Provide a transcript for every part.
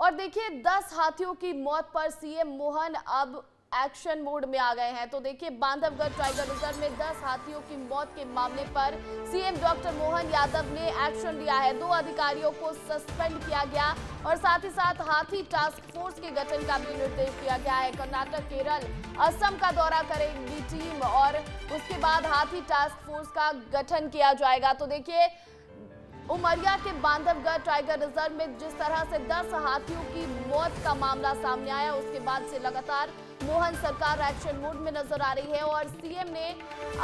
और देखिए 10 हाथियों की मौत पर सीएम मोहन अब एक्शन मोड में आ गए हैं। तो देखिए बांधवगढ़ टाइगर रिजर्व में 10 हाथियों की मौत के मामले पर सीएम डॉक्टर मोहन यादव ने एक्शन लिया है। 2 अधिकारियों को सस्पेंड किया गया और साथ ही साथ हाथी टास्क फोर्स के गठन का भी निर्देश दिया गया है। कर्नाटक, केरल, असम का दौरा करेगी टीम और उसके बाद हाथी टास्क फोर्स का गठन किया जाएगा। तो देखिए उमरिया के बांधवगढ़ टाइगर रिजर्व में जिस तरह से 10 हाथियों की मौत का मामला सामने आया, उसके बाद से लगातार मोहन सरकार एक्शन मोड में नजर आ रही है और सीएम ने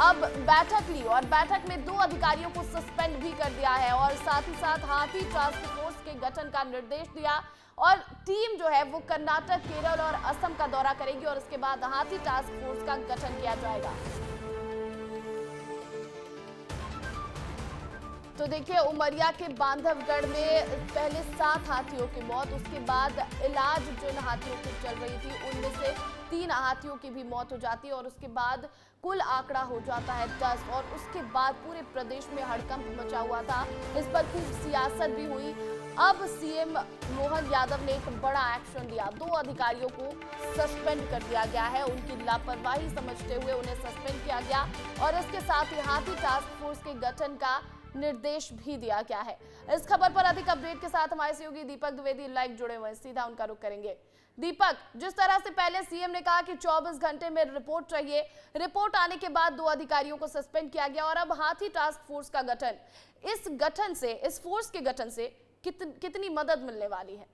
अब बैठक ली और बैठक में 2 अधिकारियों को सस्पेंड भी कर दिया है और साथ ही साथ हाथी टास्क फोर्स के गठन का निर्देश दिया और टीम जो है वो कर्नाटक, केरल और असम का दौरा करेगी और उसके बाद हाथी टास्क फोर्स का गठन किया जाएगा। तो देखिए उमरिया के बांधवगढ़ में पहले 7 हाथियों की मौत, उसके बाद इलाज जिन हाथियों की चल रही थी उनमें से 3 हाथियों की भी मौत हो जाती है और उसके बाद कुल आंकड़ा हो जाता है 10 और उसके बाद पूरे प्रदेश में हड़कंप मचा हुआ था। इस पर खूब सियासत भी हुई। अब सीएम मोहन यादव ने एक बड़ा एक्शन लिया। 2 अधिकारियों को सस्पेंड कर दिया गया है। उनकी लापरवाही समझते हुए उन्हें सस्पेंड किया गया और इसके साथ ही हाथी टास्क फोर्स के गठन का निर्देश भी दिया गया है। इस खबर पर अधिक अपडेट के साथ हमारे सहयोगी दीपक द्विवेदी लाइव जुड़े हुए हैं, सीधा उनका रुख करेंगे। दीपक, जिस तरह से पहले सीएम ने कहा कि 24 घंटे में रिपोर्ट चाहिए, रिपोर्ट आने के बाद 2 अधिकारियों को सस्पेंड किया गया और अब हाथी टास्क फोर्स का गठन, इस फोर्स के गठन से कितनी मदद मिलने वाली है?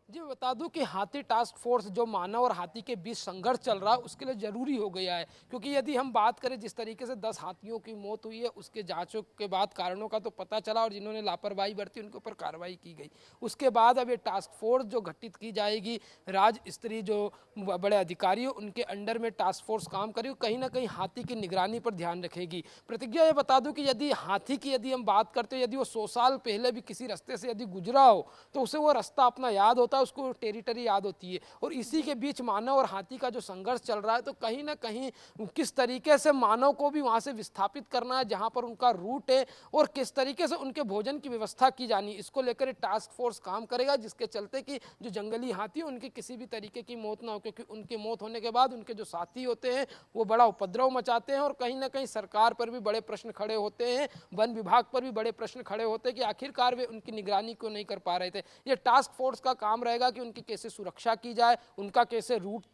जी बता दूं कि हाथी टास्क फोर्स जो मानव और हाथी के बीच संघर्ष चल रहा है उसके लिए ज़रूरी हो गया है, क्योंकि यदि हम बात करें जिस तरीके से 10 हाथियों की मौत हुई है उसके जांचों के बाद कारणों का तो पता चला और जिन्होंने लापरवाही बरती उनके ऊपर कार्रवाई की गई। उसके बाद अब ये टास्क फोर्स जो गठित की जाएगी, राज्य स्तरीय जो बड़े अधिकारी उनके अंडर में टास्क फोर्स काम करेगी, कहीं ना कहीं हाथी की निगरानी पर ध्यान रखेगी। प्रतिज्ञा ये बता दूँ कि यदि हाथी की यदि हम बात करते हैं, यदि वो 100 साल पहले भी किसी रास्ते से यदि गुजरा हो तो उसे वो रास्ता अपना याद होता है, उसको टेरिटरी याद होती है। और इसी के बीच मानव और हाथी का जो संघर्ष चल रहा है, तो कहीं ना कहीं किस तरीके से मानव को भी वहां से विस्थापित करना है जहां पर उनका रूट है और किस तरीके से उनके भोजन की व्यवस्था की जानी, इसको लेकर टास्क फोर्स काम करेगा, जिसके चलते कि जो जंगली हाथी है उनकी किसी भी तरीके की मौत ना हो, क्योंकि उनकी मौत होने के बाद उनके जो साथी होते हैं वो बड़ा उपद्रव मचाते हैं और कहीं ना कहीं सरकार पर भी बड़े प्रश्न खड़े होते हैं, वन विभाग पर भी बड़े प्रश्न खड़े होते हैं कि आखिरकार वे उनकी निगरानी क्यों नहीं कर पा रहे थे। ये टास्क फोर्स का काम रहेगा कि उनकी कैसे सुरक्षा की जाए, उनका कैसे रूट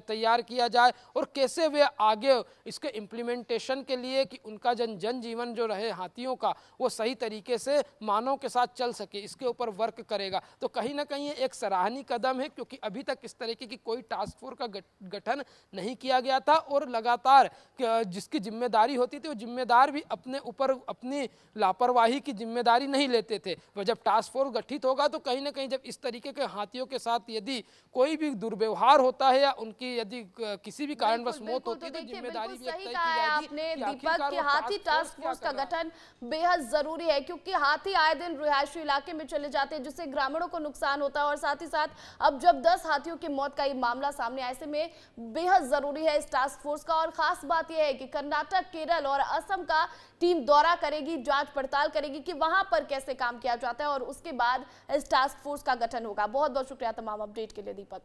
तैयार किया जाए और कैसे वे आगे इसके इम्प्लीमेंटेशन के लिए कि उनका जनजीवन जो रहे हाथियों का वो सही तरीके से मानव के साथ चल सके, इसके ऊपर वर्क करेगा। तो कहीं ना कहीं ये एक सराहनीय कदम है, क्योंकि अभी तक इस तरीके की कोई टास्क फोर्स का गठन नहीं किया गया था और लगातार जिसकी जिम्मेदारी होती थी वो जिम्मेदार भी अपने ऊपर अपनी लापरवाही की जिम्मेदारी नहीं लेते थे। वह जब टास्क फोर्स गठित होगा तो कहीं ना कहीं जब इस तरीके के हाथियों के साथ यदि कोई भी दुर्व्यवहार होता है या उनकी यदि किसी भी कारणवश मौत होती है तो जिम्मेदारी भी तय की जाएगी। आपने दीपक के हाथी टास्क फोर्स का गठन बेहद जरूरी है, क्योंकि हाथी आए दिन रिहायशी इलाके में चले जाते हैं जिससे ग्रामीणों को नुकसान होता है और साथ ही साथ अब जब 10 हाथियों की मौत का ये मामला सामने आए, ऐसे में बेहद जरूरी है इस टास्क फोर्स का। और खास बात यह है कि कर्नाटक, केरल और असम का टीम दौरा करेगी, जांच पड़ताल करेगी कि वहां पर कैसे काम किया जाता है और उसके बाद इस टास्क फोर्स का गठन होगा। बहुत बहुत शुक्रिया तमाम अपडेट के लिए दीपक।